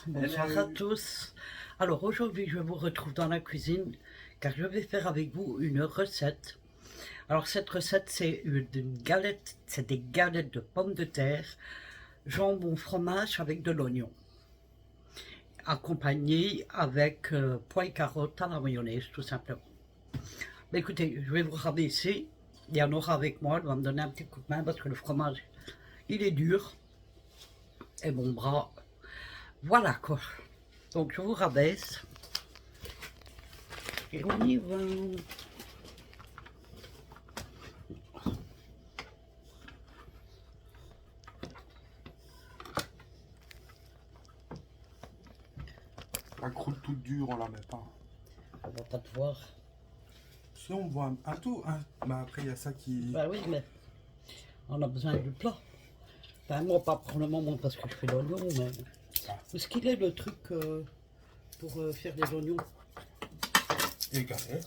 Bonsoir à tous. Alors aujourd'hui je vous retrouve dans la cuisine car je vais faire avec vous une recette. Alors cette recette c'est une galette, c'est des galettes de pommes de terre, jambon fromage avec de l'oignon, accompagné avec pois et carottes à la mayonnaise tout simplement. Mais écoutez, je vais vous rabaisser, il y en aura avec moi, elle va me donner un petit coup de main parce que le fromage il est dur et mon bras, voilà quoi. Donc je vous rabaisse. Et on y va. La croûte toute dure, on la met pas. On va pas te voir. Si on voit un tout, hein. Bah après il y a ça qui. Bah oui, mais on a besoin du plat. Enfin, moi, pas pour le moment parce que je fais l'oignon, mais. Où est-ce qu'il est le truc pour faire les oignons? Et galette.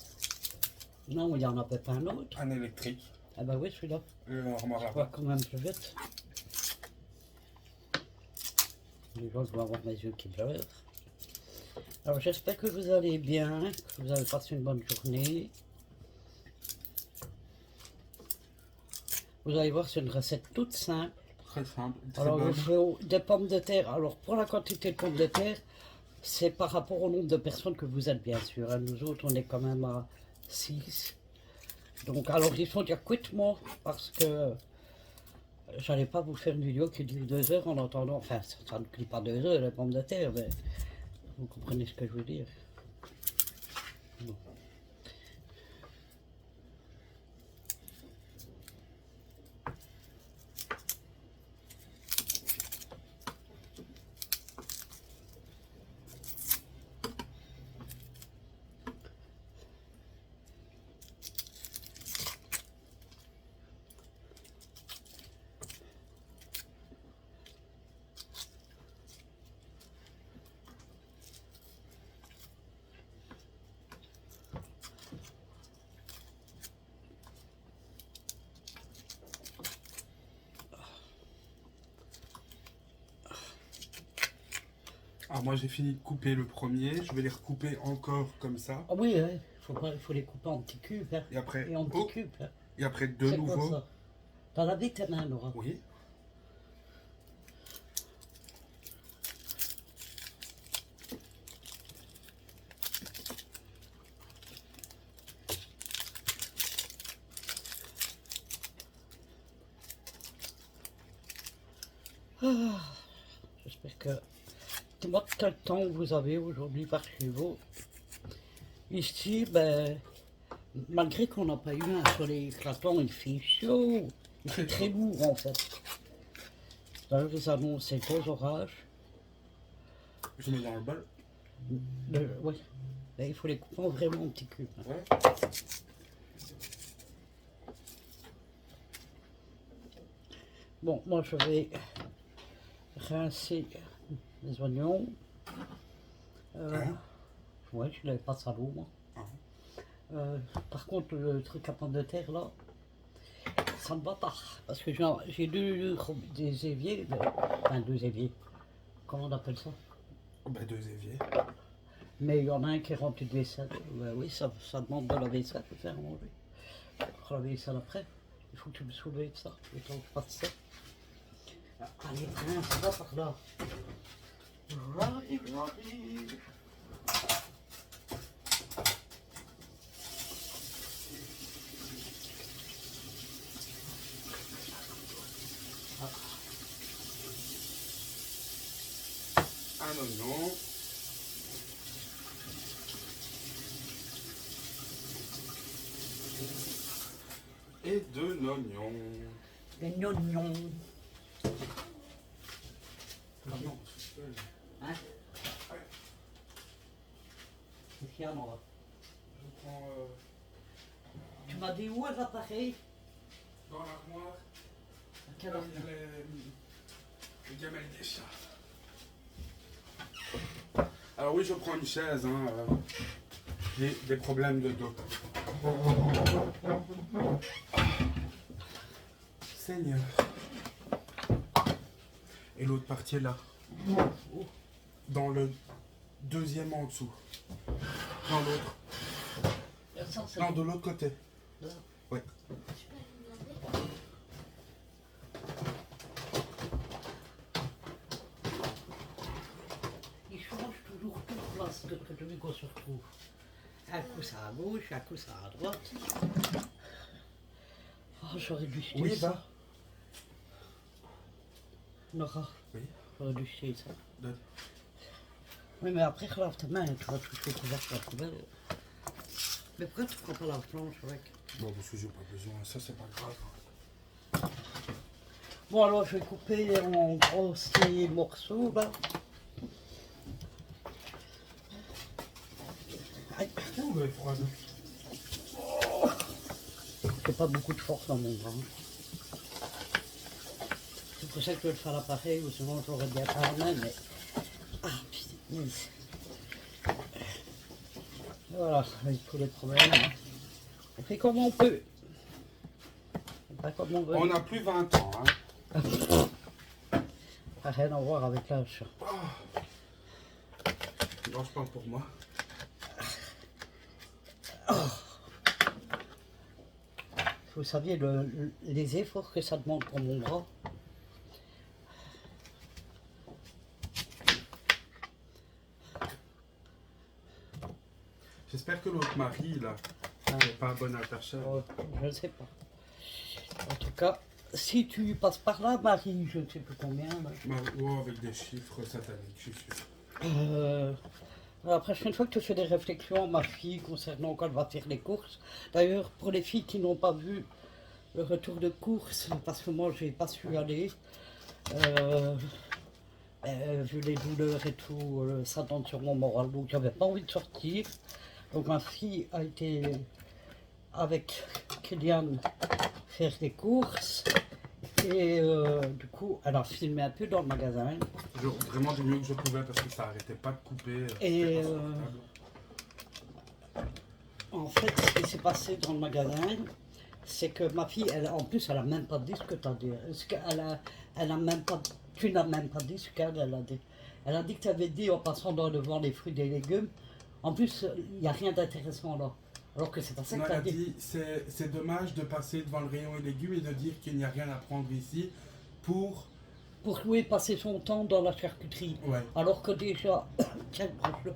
Non, il n'y en avait pas un autre. Un électrique. Ah bah oui, celui-là. Remarque Je vois quand même plus vite. Les gens, je dois avoir mes yeux qui pleurent. Alors, j'espère que vous allez bien, que vous avez passé une bonne journée. Vous allez voir, c'est une recette toute simple. Très simple. Très Alors, bonne. il faut des pommes de terre. Alors, pour la quantité de pommes de terre, c'est par rapport au nombre de personnes que vous êtes, bien sûr. Nous autres, on est quand même à 6. Donc, alors, il faut dire quitte-moi parce que j'allais pas vous faire une vidéo qui dure 2 heures en attendant. Enfin, ça ne dure pas 2 heures, les pommes de terre, mais vous comprenez ce que je veux dire. Bon. Alors moi j'ai fini de couper le premier. Je vais les recouper encore comme ça. Ah oui, il faut les couper en petits cubes. Hein, Et après. et en petits Oh, cubes. Hein. et après de C'est quoi nouveau. ça? T'en avais tes mains, Laura? Oui. Ah, j'espère que. Dis-moi quel temps vous avez aujourd'hui par chez vous. Ici, ben, malgré qu'on n'a pas eu un soleil éclatant, il fait chaud. Il fait très lourd en fait. Là, je vous annonce ces gros orages. Je mets dans le bol. Oui, ben, il faut les couper vraiment en petits cubes. Hein. Ouais. Bon, moi je vais rincer les oignons. Hein? Ouais, je n'avais pas ça l'eau, moi. Par contre, le truc à pommes de terre, là, ça ne va pas. Parce que j'ai des éviers, enfin 2 éviers. Comment on appelle ça? Bah deux éviers. Mais il y en a un qui est rempli de vaisselle. Ben oui, ça demande de la vaisselle de faire manger. Pour la vaisselle après, il faut que tu me soulèves ça. Le temps que je fasse ça. Allez, viens, ça va par là. J'arrive. Un oignon. Et deux oignons. Les oignons. Ah non. Hein? Qu'est-ce qu'il y a, moi? Je prends Tu m'as dit où est l'appareil? dans l'armoire. À quelle heure? Le gamelle des chats. Alors oui, je prends une chaise. Hein, j'ai des problèmes de dos. Seigneur. Et l'autre partie est là. dans le deuxième en dessous. Dans l'autre. Ça, c'est Non, de l'autre côté. là. Oui. Il change toujours toute place de celui qu'on se retrouve. Un coup ça à gauche, un coup ça à droite. Oh, j'aurais dû jeter Oui, ça. va. Nora, Oui. j'aurais dû jeter ça. Donne. Oui, mais après, relève ta main et tu vas toucher le couvercle à la poubelle. Mais pourquoi tu prends pas la planche avec? Bon, parce que j'ai pas besoin. Ça, c'est pas grave. Bon, alors je vais couper en grossiers morceaux là. Aïe, Ouh, elle est froide. j'ai pas beaucoup de force dans mon bras. C'est pour ça que je vais le faire à l'appareil, ou sinon j'aurais bien pas la main, mais. Ah putain. Voilà, avec tous les problèmes. On fait comme on peut. Pas comme on veut. On n'a plus 20 ans, hein. Ça n'a rien à voir avec l'âge. Non, je parle pour moi. Vous saviez les efforts que ça demande pour mon bras. J'espère que l'autre mari, là, Ah. n'est pas un bon attaché. Je ne sais pas. En tout cas, si tu passes par là, Marie, je ne sais plus combien. Là. Oh, avec des chiffres sataniques, je suis sûr. La prochaine fois que tu fais des réflexions, ma fille, concernant quand elle va faire les courses. D'ailleurs, pour les filles qui n'ont pas vu le retour de course, parce que moi, je n'ai pas su aller, vu les douleurs et tout, ça donne sur mon moral. Donc, j'avais pas envie de sortir. Donc, ma fille a été avec Kylian faire des courses. Et du coup, elle a filmé un peu dans le magasin. Vraiment du mieux que je pouvais parce que ça arrêtait pas de couper. Et c'était insupportable. en fait, ce qui s'est passé dans le magasin, c'est que ma fille, elle, en plus, elle a même pas dit ce que tu as dit. Elle a même pas, tu n'as même pas dit ce qu'elle a dit. Elle a dit que tu avais dit en passant devant les fruits et légumes. En plus, il n'y a rien d'intéressant là. Alors que c'est pas ça On que tu as a dit. dit, c'est dommage de passer devant le rayon et légumes et de dire qu'il n'y a rien à prendre ici pour... Pour louer passer son temps dans la charcuterie. Ouais. Alors que déjà, tiens, branche-le.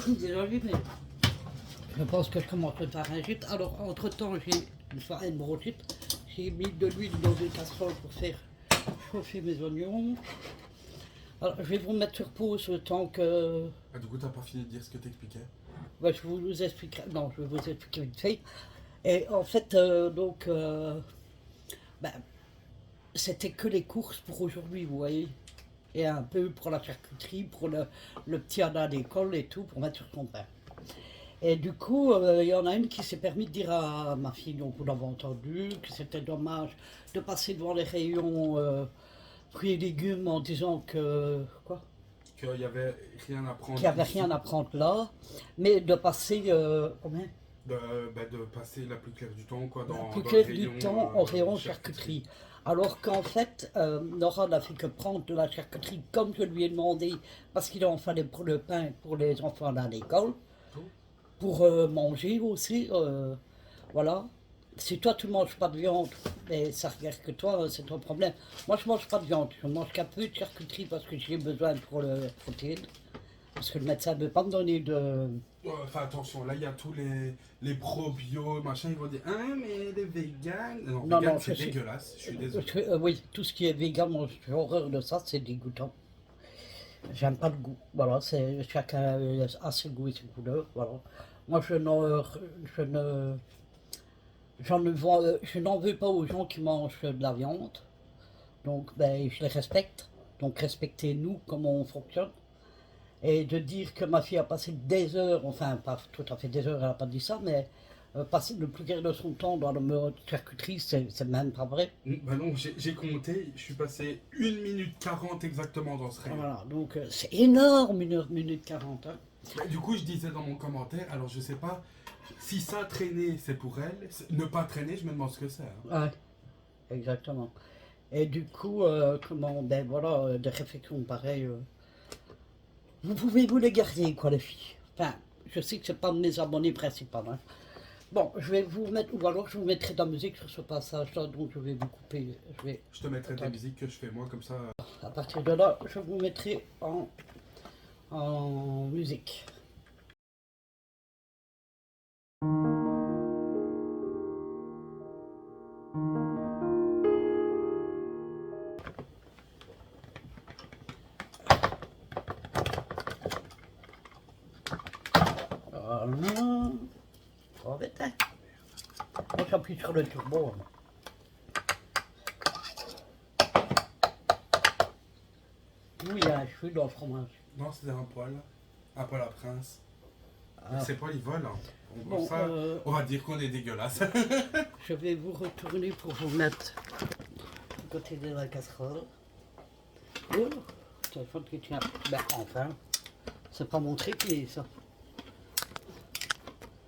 Désolé, mais je pense que je commence le pharyngite. Alors, entre-temps, j'ai une bronchite. J'ai mis de l'huile dans une casserole pour faire chauffer mes oignons. Alors, je vais vous mettre sur pause le temps que... Ah, du coup, t'as pas fini de dire ce que t'expliquais. Ouais, je vous expliquerai. Non, je vais vous expliquer vite fait. Et en fait, ben, c'était que les courses pour aujourd'hui, vous voyez. Et un peu pour la charcuterie, pour le petit Anna à l'école et tout, pour mettre sur son pain. Et du coup, il y en a une qui s'est permis de dire à ma fille, donc vous l'avez entendu, que c'était dommage de passer devant les rayons fruits et légumes en disant que... Quoi? Qu'il n'y avait rien à prendre Qu'il n'y avait ici. rien à prendre là, mais de passer... combien? De passer la plus claire du temps, quoi, dans, Plus dans clair le du rayon, temps en rayon charcuterie. Alors qu'en fait, Nora n'a fait que prendre de la charcuterie comme je lui ai demandé, parce qu'il en fallait pour le pain pour les enfants à l'école, pour manger aussi. Voilà. Si toi tu ne manges pas de viande, mais ça regarde que toi, c'est ton problème. Moi je ne mange pas de viande, je mange qu'un peu de charcuterie parce que j'ai besoin pour le protéine. Parce que le médecin ne veut pas me donner de... Enfin, attention, là, il y a tous les pro-bio, machin, ils vont dire, hein, mais les véganes... Non, Non, vegan, non, c'est je suis- dégueulasse, je suis désolé. Oui, tout ce qui est vegan, moi j'ai horreur de ça, c'est dégoûtant. J'aime pas le goût. Voilà, c'est chacun a ses goûts et ses couleurs. Voilà. Moi, je n'en veux pas aux gens qui mangent de la viande. Donc, ben, je les respecte. Donc, respectez-nous comment on fonctionne. Et de dire que ma fille a passé des heures, enfin, pas tout à fait des heures, elle n'a pas dit ça, mais passer le plus clair de son temps dans le charcuterie, c'est même pas vrai. Bah non, j'ai compté, je suis passé 1 minute 40 exactement dans ce rayon. Voilà, donc c'est énorme, 1 minute 40. Hein. Bah, du coup, je disais dans mon commentaire, alors je sais pas si ça traîner c'est pour elle, ne pas traîner, je me demande ce que c'est. Hein. Ouais, exactement. Et du coup, ben voilà, des réflexions pareilles, vous pouvez vous les garder, quoi, les filles. Enfin, je sais que c'est pas mes abonnés principaux, hein. Bon, je vais vous mettre, ou alors je vous mettrai de la musique sur ce passage-là, donc je vais vous couper. Je te mettrai des Attendez. musiques que je fais moi, comme ça. À partir de là, je vous mettrai en musique. Voilà. Oh, vite, hein. Moi, j'appuie sur le turbo, hein. Oui, il y a un cheveu dans le fromage. Non, c'est un poil. Un poil à prince. Ah. Ces poils, ils volent. Hein. Bon, ça, on va dire qu'on est dégueulasse. Je vais vous retourner pour vous mettre du côté de la casserole. Oh, téléphone qui tient. Ben, enfin, c'est pas mon trépied, ça.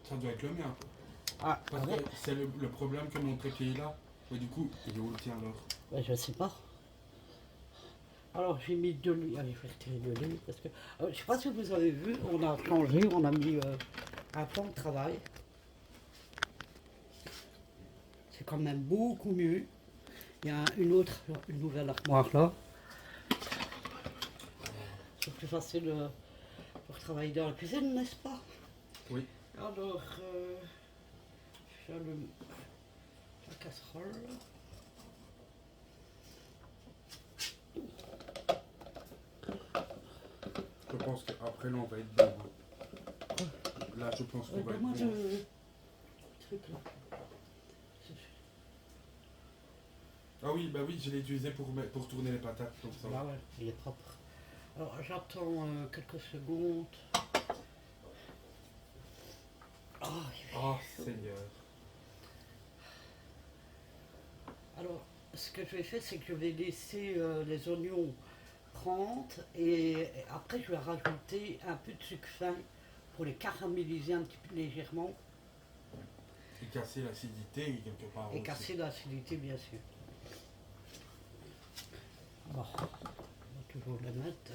Ça doit être le mien. Ah, Parce ouais. que c'est le problème que mon trépied est là. Et du coup, il est où le tien alors? Ben, je sais pas. Alors j'ai mis de l'huile, allez je vais retirer de l'huile parce que je sais pas si vous avez vu, on a changé, on a mis un plan de travail. C'est quand même beaucoup mieux. Il y a une nouvelle armoire là. C'est plus facile pour travailler dans la cuisine, n'est-ce pas? Oui. Alors j'allume la casserole. Je pense qu'après là, on va être bon. Là, je pense qu'on va être Donne-moi bon. le truc là. Ah oui, bah oui, je l'ai utilisé pour tourner les patates comme ça. Ah ouais, il est propre. Alors j'attends quelques secondes. Oh Seigneur. Alors, ce que je vais faire, c'est que je vais laisser les oignons prendre et après je vais rajouter un peu de sucre fin pour les caraméliser un petit peu légèrement Et casser l'acidité quelque part. et aussi. casser l'acidité bien sûr. Alors, on va toujours le mettre.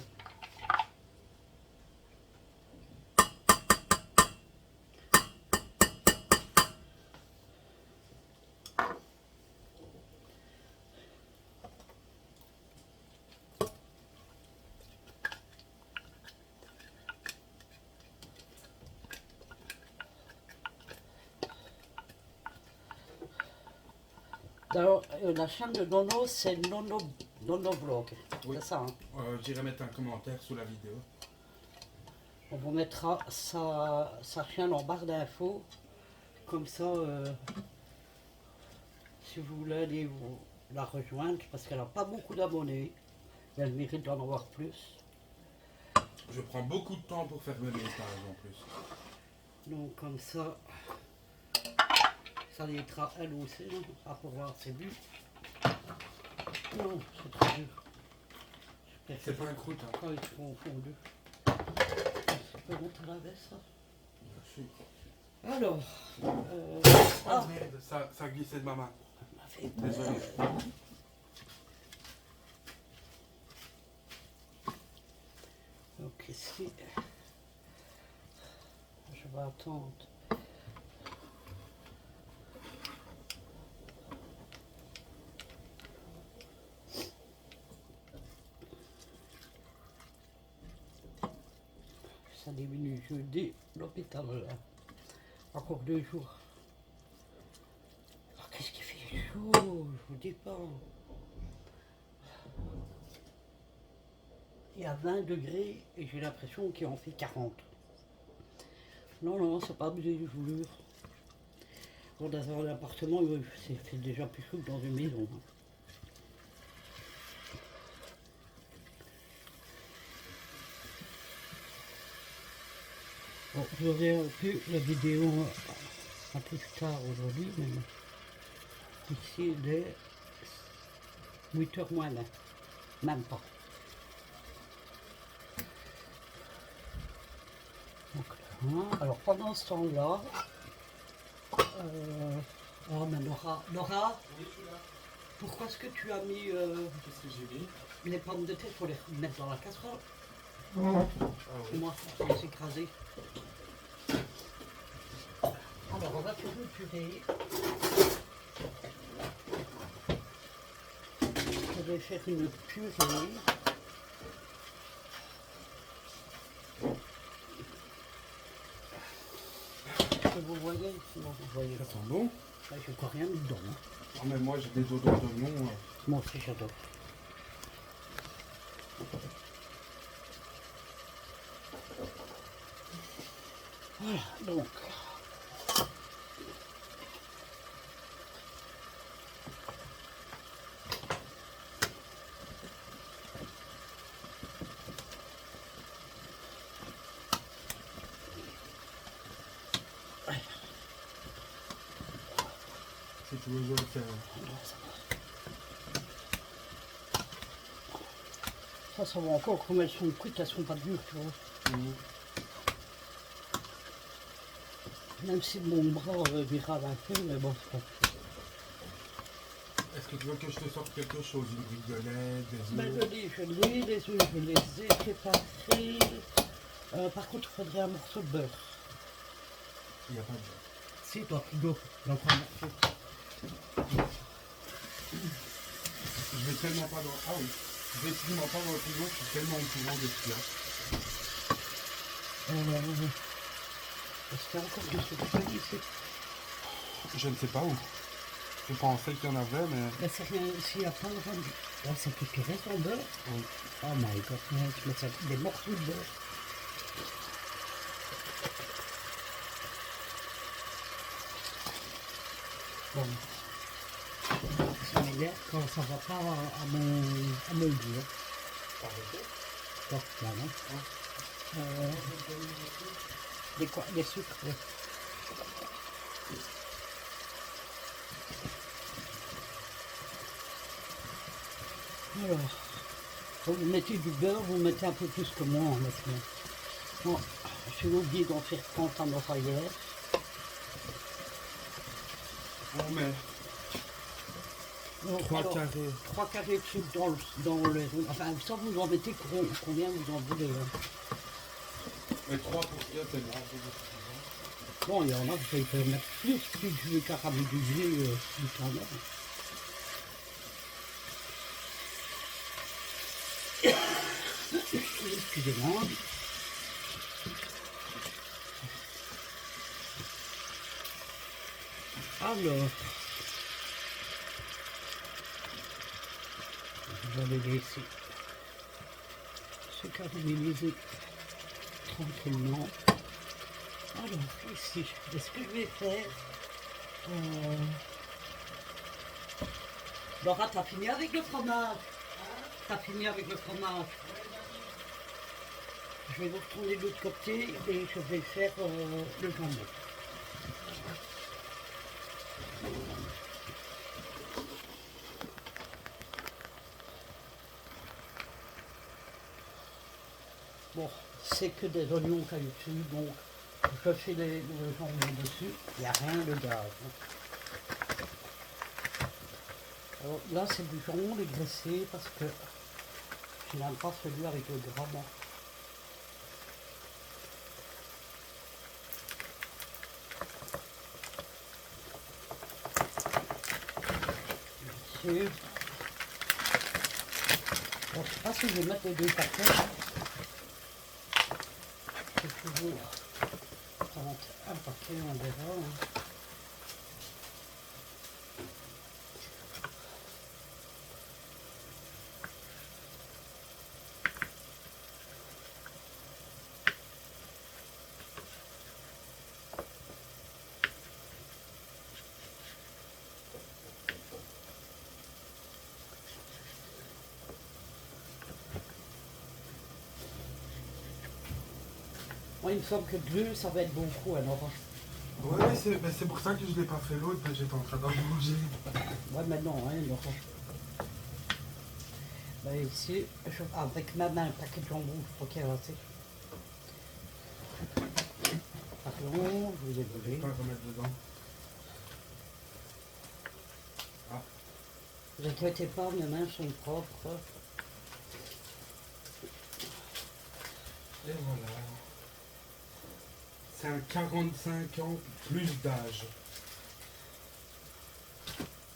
Alors, la chaîne de Nono, c'est Nono Vlog. Oui. C'est ça, hein. J'irai mettre un commentaire sous la vidéo. On vous mettra sa chaîne en barre d'infos. Comme ça, si vous voulez aller la rejoindre, parce qu'elle n'a pas beaucoup d'abonnés, elle mérite d'en avoir plus. Je prends beaucoup de temps pour faire mes messages en plus. Donc comme ça l'aidera elle aussi hein, à pouvoir ses buts. Non, c'est trop dur. C'est pas un croûte. Hein. Quand ils seront fondus. Ça peut monter la veste, ça. Merci. Alors, Ah merde, ça glissait de ma main. m'a fait Désolé. donc ici, je vais attendre. Ça diminue jeudi, l'hôpital là. Encore 2 jours. Alors qu'est-ce qui fait chaud, je vous dis pas. Il y a 20 degrés et j'ai l'impression qu'il en fait 40. Non, non, c'est pas abusé, je vous jure. Bon, dans un appartement, c'est déjà plus chaud que dans une maison. Hein. Bon, je verrai plus la vidéo un peu plus tard aujourd'hui, mais ici il est 8h moins 20, même pas. Donc, là, alors pendant ce temps-là, oh mais Nora, Oui, je suis là. Pourquoi est-ce que tu as mis Qu'est-ce que j'ai mis? les pommes de terre pour les mettre dans la casserole? Ah oui. Moi, je vais les écraser. Alors, on va faire une purée. Je vais faire une purée. Est-ce que vous voyez? Non, vous voyez. Ça sent bon. Je n'ai encore rien mis dedans. Hein. Ah, mais moi j'ai des odeurs d'oignon. Moi aussi, j'adore. Voilà, donc. Si tu veux le faire. Ça va encore, comme elles sont cuites, elles sont pas dures, tu vois. Même si mon bras virade un peu, mais bon, c'est pas. Est-ce que tu veux que je te sorte quelque chose? Une brique de lait, des Ben, œufs? je l'ai, les œufs, je les ai préparés. Par contre, il faudrait un morceau de beurre. Il n'y a pas de beurre. Si, toi, frigo, j'en prends un morceau. Je vais tellement pas dans. Ah oui. Je vais tellement pas dans le frigo, je suis tellement au courant de ce qu'il y a. Est-ce qu'il y a encore des choses ici? Je ne sais pas où. Je pensais qu'il y en avait, mais. Ben, c'est rien, s'il n'y a pas vendu. Là, c'est que tu restes en beurre. Oui. Oh my god, tu mets ça, des morceaux de beurre. Bon. Ça m'énerve quand ça va pas à mon goût. Quoi, là, non? Des quoi? Des sucres, ouais. Alors, quand vous mettez du beurre, vous mettez un peu plus que moi, honnêtement. Bon, j'ai oublié d'en faire 30 en aura hier. On met Donc, 3 alors, carrés. 3 carrés de sucre dans le... Enfin, ça vous en mettez combien vous en voulez. Hein. Mais 3 pour qu'il y a tellement. Bon, il y en a, vous pouvez mettre plus de caramélisé du temps là. Excusez-moi. Alors, je vais les laisser se caraméliser tranquillement. Alors, ici, ce que je vais faire... Laura, t'as fini avec le fromage? T'as fini avec le fromage? Je vais vous retourner de l'autre côté et je vais faire le jambon. Bon, c'est que des oignons caillouteux, donc je fais le jambon dessus, il n'y a rien de gaz. Alors là, c'est du jambon dégraissé parce que je n'aime pas celui avec le gras. Bon. Bien sûr. Bon, je ne sais pas si je vais mettre les deux paquets. C'est toujours un paquet, on verra. Hein. Moi, il me semble que 2, ça va être beaucoup alors. Ouais, c'est pour ça que je ne l'ai pas fait l'autre, j'étais en train d'en manger. Ouais, maintenant, hein, Laurent. Ben, ici, avec ma main, un paquet de jambon, je crois qu'il y a assez. Pardon, je vous ai Je volé. vais pas remettre dedans. Ah. Ne vous inquiétez pas, mes mains sont propres. Et voilà. C'est un 45 ans plus d'âge.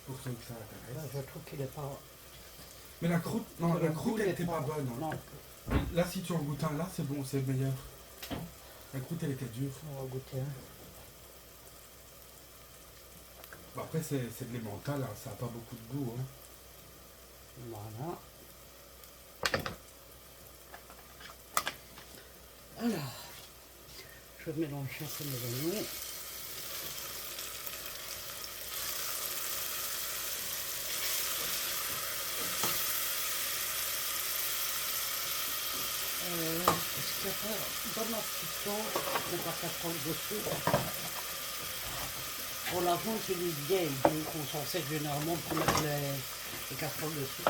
Pour ceux que ça Là, intéresse. je trouve qu'il n'est pas... Mais la croûte, non, que la le croûte goût elle n'est était pas bonne. Hein. Non, Là, si tu en goûtes un là, c'est bon, c'est meilleur. La croûte elle était dure. on va goûter un. Bon, après, c'est de l'emmental, hein. Ça n'a pas beaucoup de goût. Hein. Voilà. Alors, je mélange un peu mes oignons. Est-ce qu'il y a pas dans ma petite sauce, on va casserole dessus. Pour l'argent, j'ai une vieille, donc on s'en sert généralement pour mettre les casseroles dessus.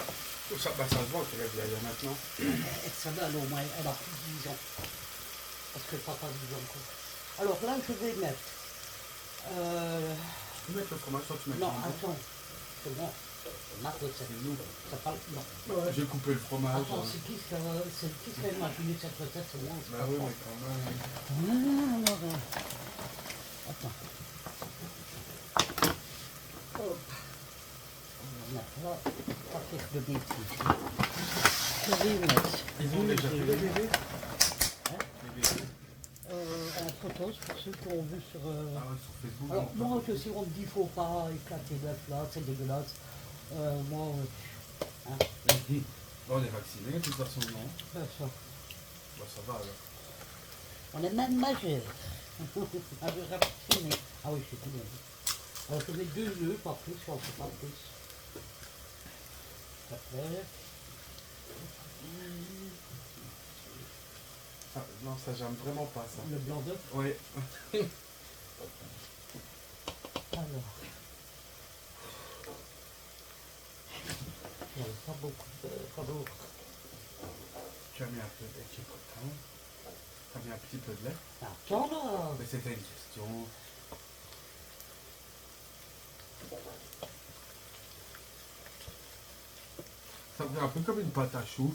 Ça, bah, ça se voit qu'elle est vieille maintenant. Et ça va, au moins, elle a plus de 10 ans. Parce que papa 10 ans encore. Alors là, je vais mettre... Tu peux mettre le fromage, toi tu mets non, le fromage. attends. C'est bon. C'est ma recette. C'est nous. Ça parle... Non. Ouais, j'ai coupé le fromage. Attends, hein. c'est qui qui a imaginé cette recette? C'est moi. C'est Bah pas oui, toi. mais quand même. Ah, alors, attends. Hop. On va mettre là. Pas faire de bêtises. Je vais mettre... Ils ont déjà fait les bébés. Hein? Les bébés. En photos pour ceux qui ont vu sur... Ah ouais, sur Facebook. Alors non, moi pas je sais on me dit faut pas éclater l'œuf là, c'est dégueulasse. Moi, hein, Facebook. Bon, on est vaccinés, de toute façon, non. ça. Bah, ça va alors. On est même majeur. Majeur vacciné. Ah oui, c'est tout bien. Alors je mets 2 œufs, pas plus, on ne fait pas plus. Après. Ah, non, ça, j'aime vraiment pas ça. Le blanc d'œuf. Ouais. Alors. Il n'y avait pas beaucoup de pas beaucoup. Tu as mis un peu de lait qui est content. Tu as mis un petit peu de lait. Attends là. Mais c'était une question. Ça fait un peu comme une pâte à choux.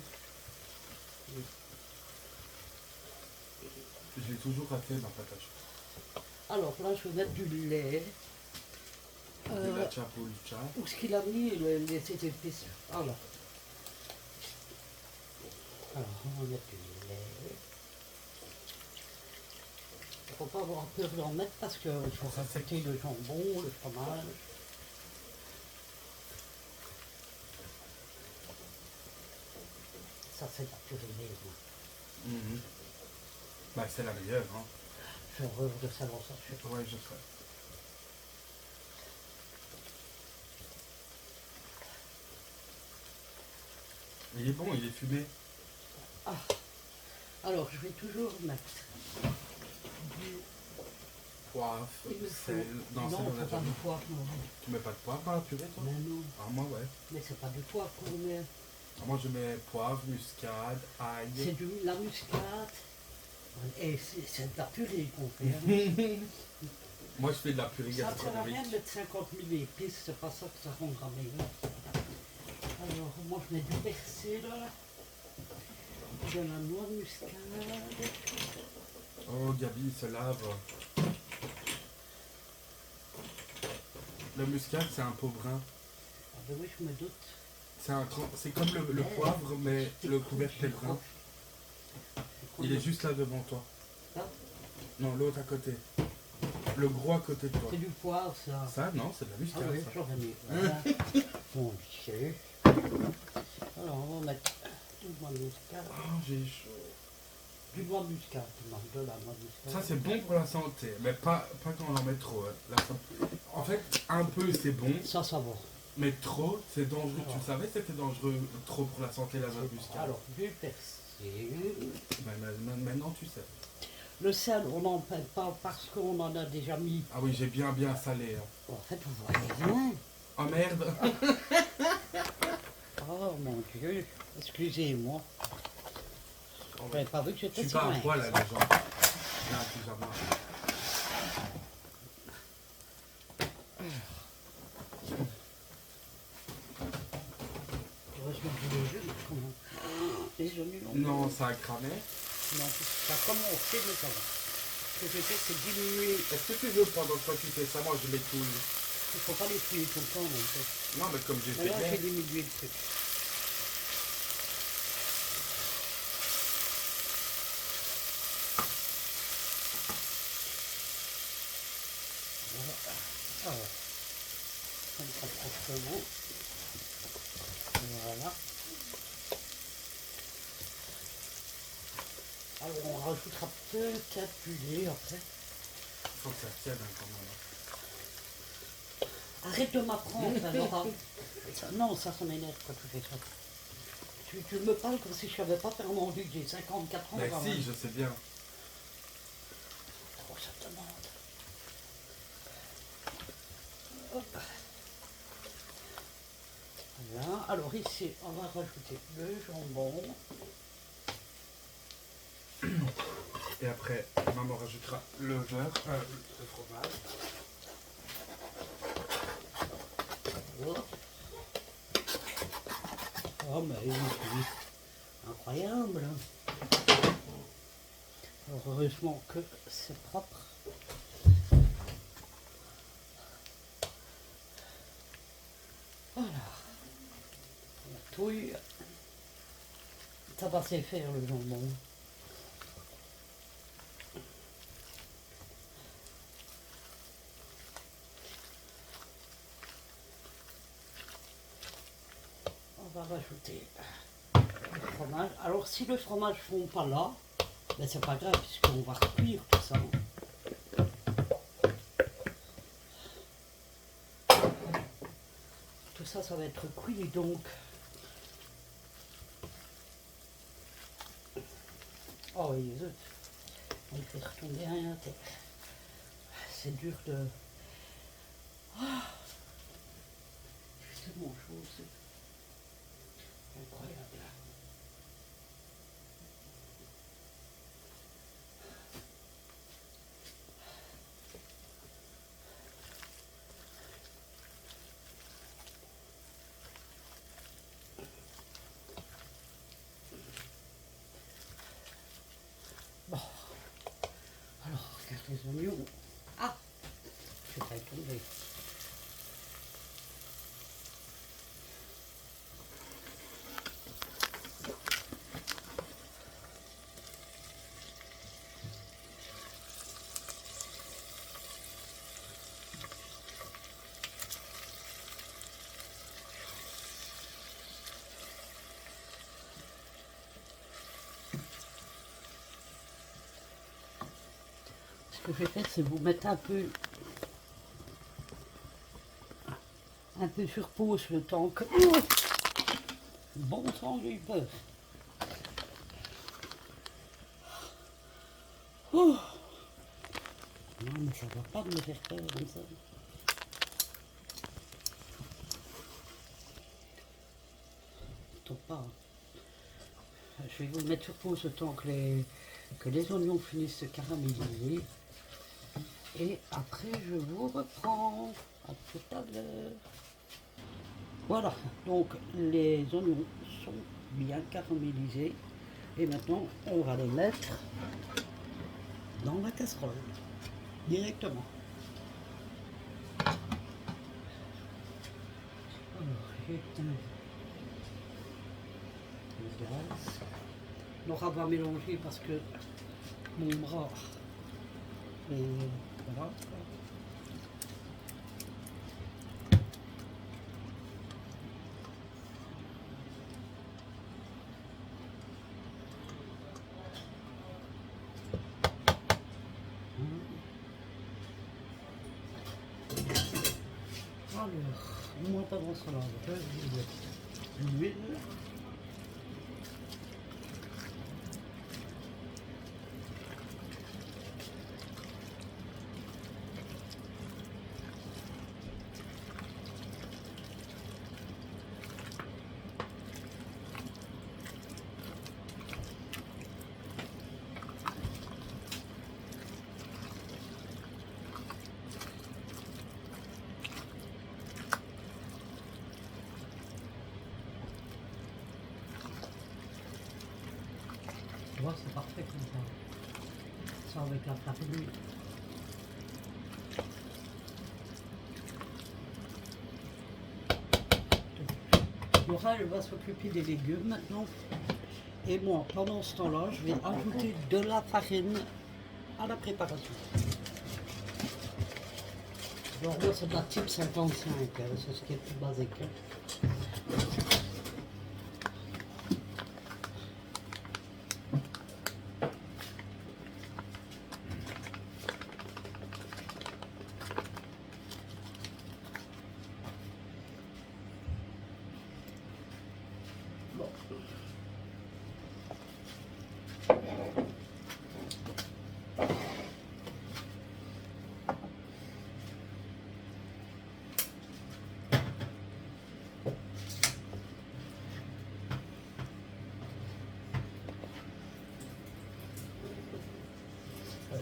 Je l'ai toujours raté, ma pâte à choux. Alors là je vais mettre du lait. De la chapulcha. Où est-ce qu'il a mis les épices? Alors. Alors, on va mettre du lait. Il ne faut pas avoir peur d'en mettre parce qu'il faut rajouter le jambon, le fromage. Ça, c'est la purée de lait, moi. Mhm. Bah, c'est la meilleure, hein. J'ai horreur de ça dans ça. Je sais pas. Ouais, je sais. Il est bon, il est fumé. Ah. Alors, je vais toujours mettre du... Poivre, Il me faut... sel. Non, c'est non, dans c'est la pas du poivre, non. Tu mets pas de poivre dans la purée, toi? Mais non, Ah, moi, ouais. mais c'est pas du poivre qu'on met. Ah, moi, je mets poivre, muscade, ail. C'est de la muscade. Et c'est de la purée qu'on fait. Hein. Moi, je fais de la purée Ça ne sert à rien gastronomique. de mettre 50 000 épices, c'est pas ça que ça rendra meilleur. Alors, moi je mets du persil, de la noix de muscade. Oh, Gabi, il se lave. Le muscade, c'est un pot brun. Ah ben oui, je me doute. C'est comme le poivre, mais le couvercle est brun. Il est juste là devant toi. Ça, Non, l'autre à côté. Le gros à côté de toi. c'est du poivre, ça. Ça, non, c'est de la Ah muscade. oui, ça. j'aurais mis. Voilà. Bon, Dieu. Alors, on va mettre du noix de muscade. Oh, j'ai chaud. Du noix de muscade, non, de la noix de muscade. Ça, c'est bon pour la santé, mais pas quand on en met trop. Hein. En fait, un peu, c'est bon, Ça va. mais trop, c'est dangereux. Alors. Tu le savais, c'était dangereux trop pour la santé, la noix de muscade. Alors, du persil. Mais maintenant, tu sais. Le sel, on n'en met pas parce qu'on en a déjà mis. Ah oui, j'ai bien salé. Hein. En fait, vous voyez rien. Oh merde. Oh mon Dieu, excusez-moi. Je n'avais pas vu que Je j'étais suis si pas à mince. poil, là, les gens. J'ai un pyjama. les oignons. Non, ça a cramé. Non, ça a commencé, mais ça va. Ce que je fais, c'est diminuer. Est-ce que tu veux, pendant que toi tu fais ça, moi je les touille? Il ne faut pas les tuer tout le temps, en fait. Non, mais comme j'ai fait Alors, j'ai hier. diminué le truc. Voilà. Alors, comme ça, proprement. Voilà. Alors, on rajoutera peut-être du lait après. Il faut que ça tienne hein, quand même. Arrête de m'apprendre, Laura. Non, ça m'énerve quand tu fais ça. Tu me parles comme si je savais pas faire mon que j'ai 54 ans. Mais quand si, même. je sais bien. Trop ça te demande. Hop. Voilà. Alors ici, on va rajouter le jambon. Et après, maman rajoutera le beurre, le fromage. Oh, mais oui, incroyable. Alors, heureusement que c'est propre. Voilà. La touille. Ça va se faire le jambon. On va rajouter le fromage. Alors si le fromage ne fond pas là, ben c'est pas grave puisqu'on va recuire tout ça. Tout ça, ça va être cuit donc. Oh oui, zut. Il fait retomber rien à tête. C'est dur de... Ah, c'est tellement chaud, c'est incroyable. Bon. Alors, regarde les oignons. Ah, je vais tomber. Ce que je vais faire, c'est vous mettre un peu sur pause le temps que... Bon sang, j'ai eu peur. Oh. Non, mais ça va pas de me faire peur comme ça. Attends pas. Je vais vous mettre sur pause le temps que les oignons finissent de se caraméliser. Et après, je vous reprends. À tout à l'heure. Voilà, donc les oignons sont bien caramélisés. Et maintenant, on va les mettre dans la casserole, directement. Alors, j'éteins le gaz. Laura va mélanger parce que mon bras est... Voilà. Alors, moi pendant cela, je vais mettre l'huile. Tu vois, c'est parfait comme ça. Ça avec la farine. Laura, elle va s'occuper des légumes maintenant. Et moi, pendant ce temps-là, je vais ajouter de la farine à la préparation. Alors moi, c'est de la type 55, hein, c'est ce qui est le plus basique. Hein. Bon.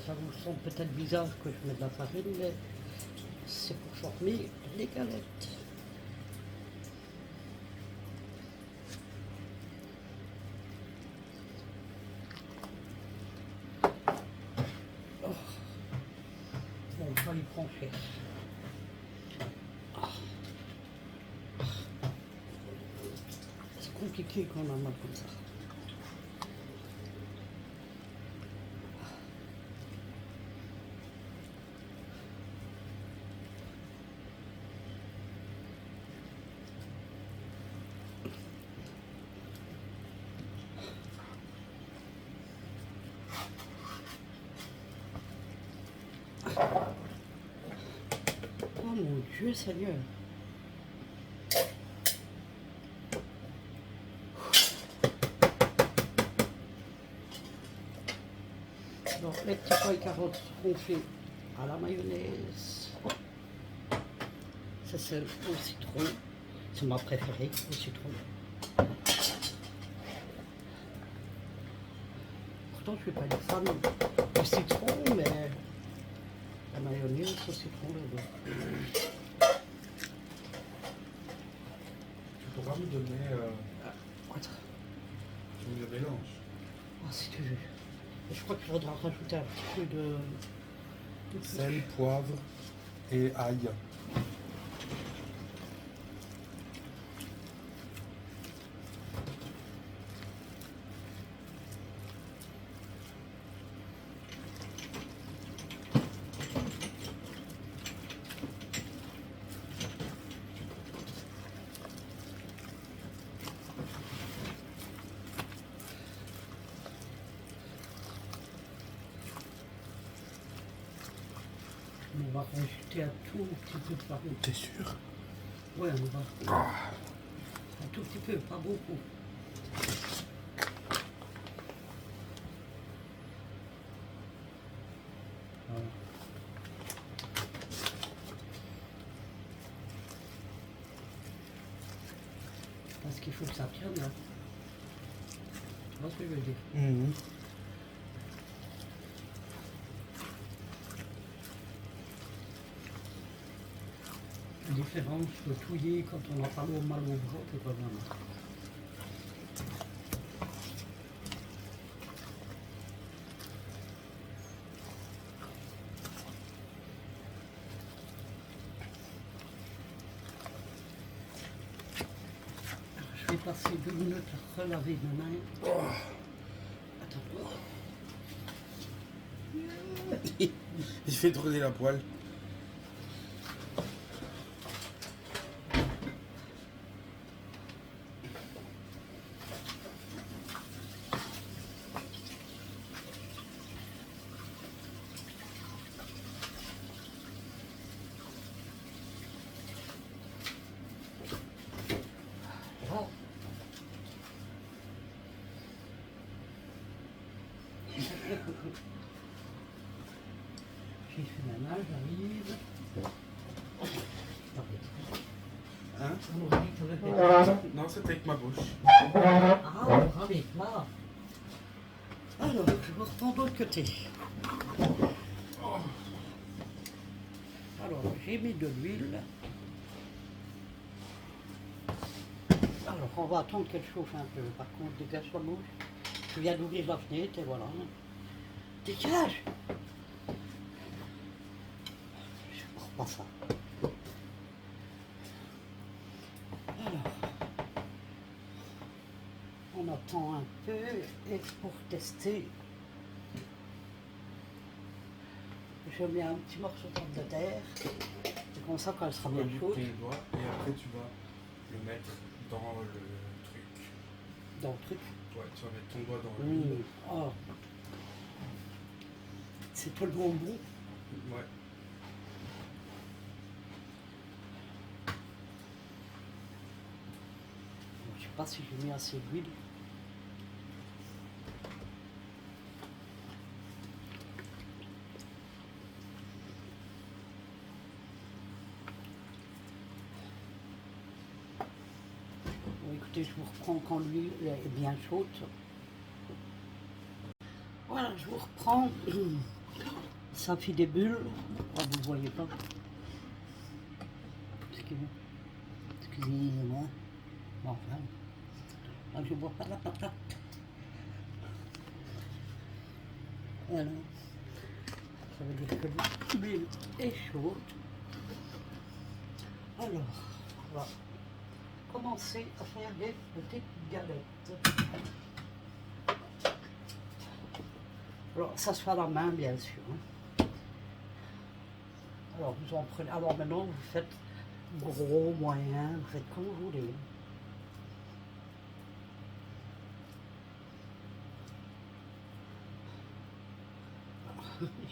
Ça vous semble peut-être bizarre que je mette de la farine, mais c'est pour former les galettes. Oh. Bon, ça il prend cher. C'est compliqué quand on a mal comme ça. Oh mon Dieu Seigneur. Donc les petits pois et carottes seront faits à la mayonnaise. C'est celle au citron. C'est ma préférée, au citron. Pourtant je ne suis pas une fan du citron, mais la mayonnaise au citron, là. Tu pourras me donner Attends. le mélange. Ah, si tu veux. Et je crois qu'il faudra rajouter un petit peu de Sel, poivre et ail. On va rajouter un tout petit peu de farine. T'es sûr? Ouais, on va. Un tout petit peu, pas beaucoup. Voilà. Parce qu'il faut que ça tienne là. Tu vois ce que je veux dire? Mhm. La différence de touiller quand on n'a pas mal au bras, c'est pas vraiment. Je vais passer 2 minutes à relaver mes mains. Oh. Attends. Il fait tourner la poêle. Oh. J'ai fait ma main, j'arrive. Hein? On aurait dit que tu avais fait. Non, c'était avec ma bouche. Ah, on avec là. Alors, je me reprends de l'autre côté. Alors, j'ai mis de l'huile. Alors, on va attendre qu'elle chauffe un peu. Par contre, dégage la bouche. Je viens d'ouvrir la fenêtre et voilà. Dégage! Je ne pas ça. Alors, on attend un peu et pour tester, je mets un petit morceau de pomme de terre. C'est comme ça quand elle sera bien chaude. Tes doigts et après tu vas le mettre dans le truc. Dans le truc. Ouais, tu vas mettre ton doigt dans l'huile. Oh. C'est tout le bonbon. Ouais. Je sais pas si j'ai mis assez d'huile. Bon, écoutez, je vous reprends quand l'huile est bien chaude. Voilà, je vous reprends. Ça fait des bulles. Oh, vous ne voyez pas. Excusez-moi. Bon, enfin. Ah, je ne vois pas la patate. Alors, ça veut dire que l'huile est chaude. Alors, on va commencer à faire des petites galettes. Alors, ça se fait à la main, bien sûr. Alors, vous en prenez. Alors, maintenant, vous faites gros, moyen, vous faites comme vous voulez.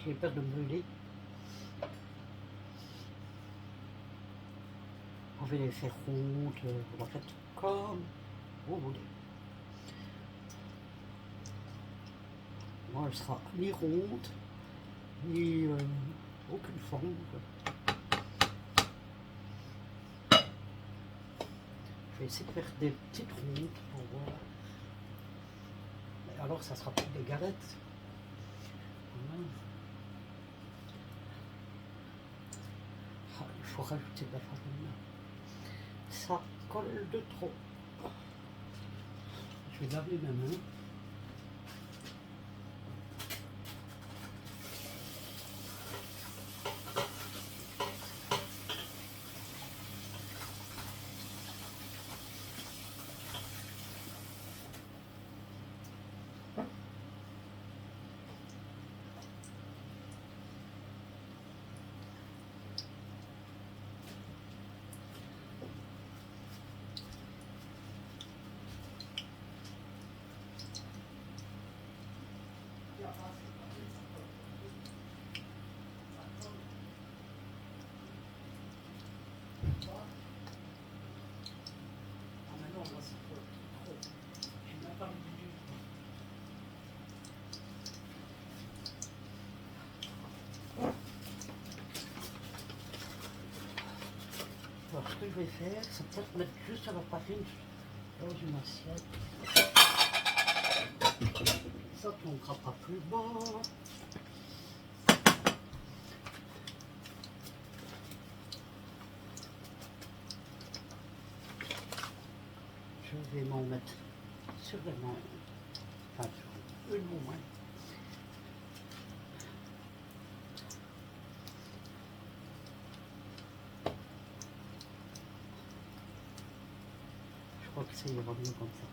J'ai peur de me brûler. Vous pouvez les faire rondes, vous la faites comme vous voulez. Moi, elle sera ni ronde, ni aucune forme. Je vais essayer de faire des petites rondes pour voir. Mais alors, ça sera plus des galettes. Voilà. Ah, il faut rajouter de la farine. Ça colle de trop. Je vais laver mes mains. Alors, ce que je vais faire, c'est peut-être mettre juste la farine dans une assiette. Ça ne tombera pas plus bas. Je vais m'en mettre sur les mains. Enfin, sur une main. Je crois que ça ira mieux comme ça.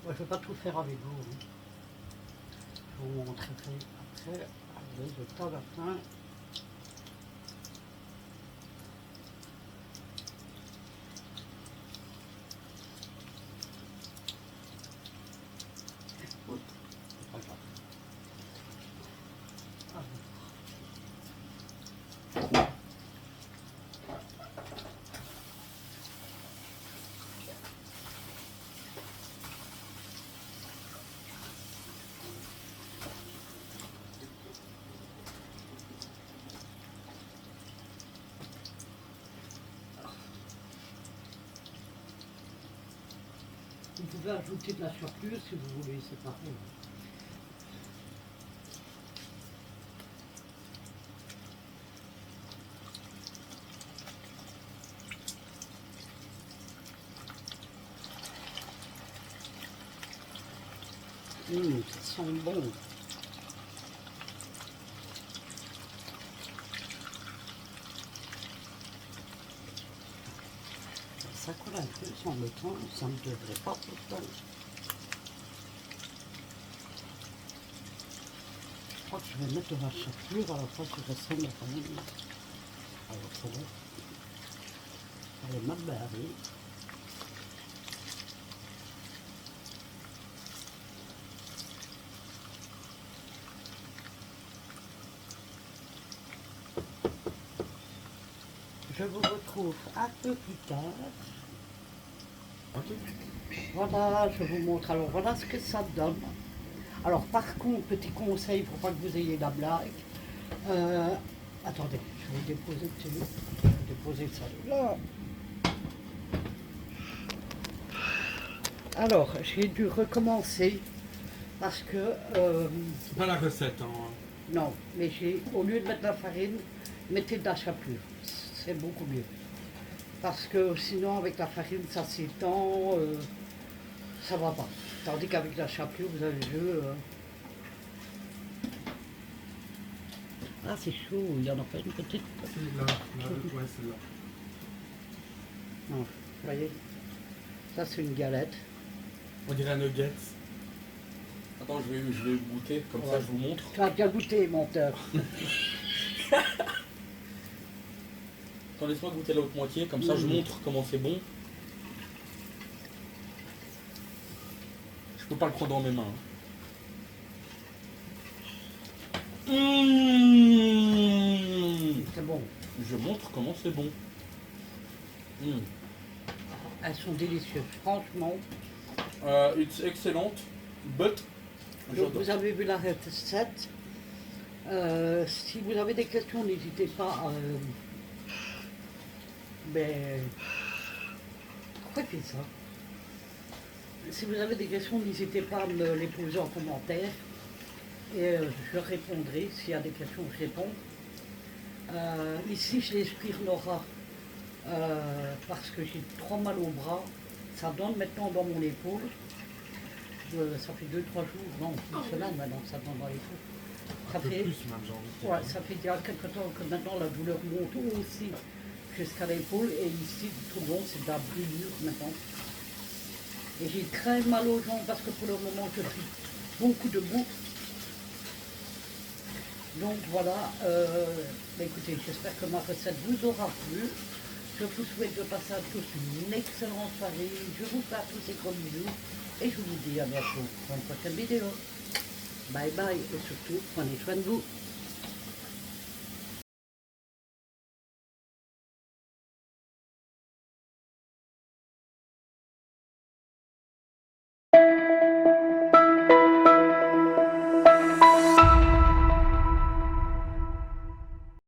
Ouais, je ne vais pas tout faire avec vous. Hein. Je vous montrerai après le résultat à la fin. C'est pas grave. pouvez ajouter de la chapelure si vous voulez, c'est pareil. Ça sent bon. Ça colle un peu sans le temps, ça ne devrait pas tout le temps. Je crois que je vais mettre de la chapelure à la fois que je sème la farine. Alors ça va. Elle est mal barrée. Je vous retrouve un peu plus tard. Ok. Voilà, je vous montre. Alors voilà ce que ça donne. Alors par contre, petit conseil, il ne faut pas que vous ayez la blague. Attendez, je vais déposer celui. Je vais déposer ça là. Alors, j'ai dû recommencer parce que C'est pas la recette, hein. non, mais au lieu de mettre de la farine, mettez de la chapelure. C'est beaucoup mieux. Parce que sinon, avec la farine, ça s'étend, ça va pas. Tandis qu'avec la chapelure, vous avez le jeu. Ah, c'est chaud, il n'y en a pas une petite. C'est là, ouais, celle-là. Non, vous voyez, ça c'est une galette. On dirait un nuggets. Attends, je vais goûter, comme ça je vous montre. Tu as bien goûté, menteur. Attends, laisse-moi goûter l'autre moitié, comme ça je montre comment c'est bon. Je peux pas le prendre dans mes mains. C'est bon. Je montre comment c'est bon. Elles sont délicieuses, franchement. It's excellent, but Donc, vous avez vu la recette. Si vous avez des questions, n'hésitez pas à... pourquoi il fait ça? Si vous avez des questions, n'hésitez pas à me les poser en commentaire. Et je répondrai. S'il y a des questions, je réponds. Ici, je l'espire Nora. Parce que j'ai trop mal au bras. Ça donne maintenant dans mon épaule. Ça fait 2-3 jours, non, une semaine maintenant que ça donne dans l'épaule. Ça fait, Plus même, j'ai envie de dire. ouais, ça fait déjà quelques temps que maintenant la douleur monte aussi jusqu'à l'épaule. Et ici, tout le long, c'est de la brûlure maintenant. Et j'ai très mal aux jambes parce que pour le moment, je suis beaucoup debout. Donc voilà, écoutez, j'espère que ma recette vous aura plu. Je vous souhaite de passer à tous une excellente soirée. Je vous fais à tous des gros bisous. Et je vous dis à bientôt pour une prochaine vidéo. Bye bye et surtout, prenez soin de vous.